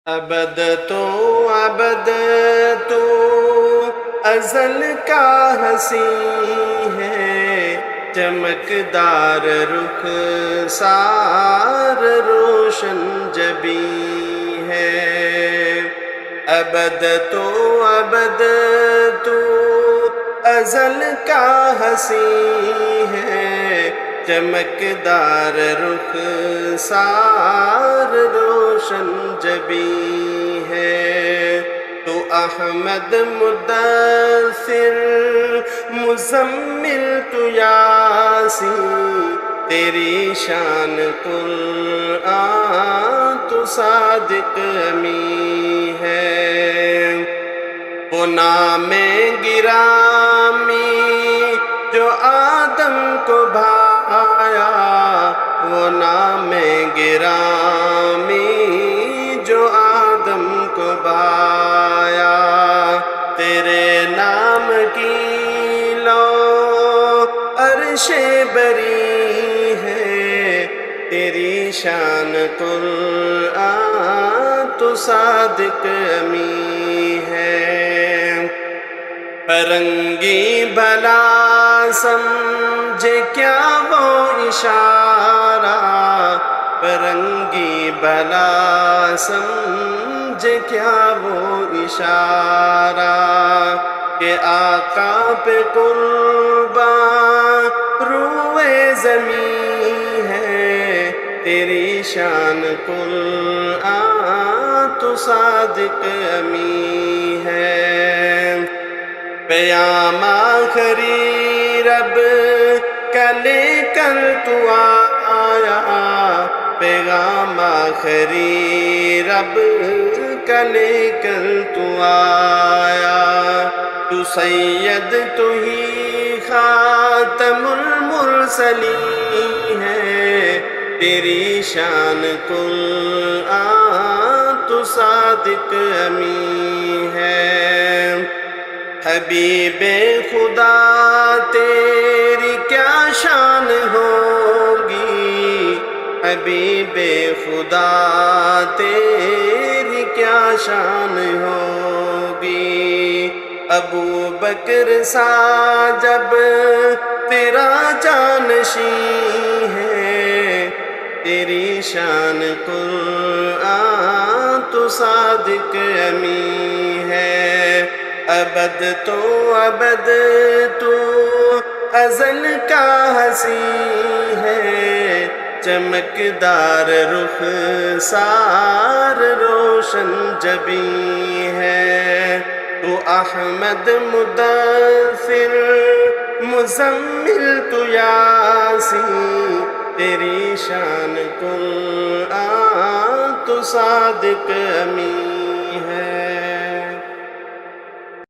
ابد تو ابد تو ازل کا ہنسی ہے، چمکدار رخ سار روشن جبیں ہے۔ ابد تو ابد تو ازل کا ہنسی ہے، چمکدار رخ سار روشن جبیں ہے۔ تو احمد مدثر مزمل تو یاسین، تیری شان قرآن تو صادق امین ہے۔ وہ نام گرامی جو آدم کو بھایا، وہ نام گرامی جو آدم کو بھایا، تیرے نام کی لو عرش بری ہے، تیری شان قرآن تو صادق امین ہے۔ فرنگی بھلا سمجھے کیا وہ اشارہ، فرنگی بھلا سمجھے کیا وہ اشارہ، کہ آقا پہ قربان روئے زمین ہے، تیری شان قرآن تو صادق امین ہے۔ پیام آخری رب کا لے کر تو آیا، پیغام آخری رب کا لے کر تو آیا، تو سید تو ہی خاتم المرسلین ہے، تیری شان قرآن تو صادق امین ہے۔ حبیب خدا تیری کیا شان ہوگی، حبیب خدا تیری کیا شان ہوگی، ابو بکر سا جب تیرا جانشین ہے، تیری شان قرآن تو صادق امین ہے۔ ابد تو ابد تو ازل کا ہنسی ہے، چمکدار رخ سار روشن جبیں ہے۔ تو احمد مدثر مزمل تو یاسین، تیری شان قرآن تو صادق امین ہے۔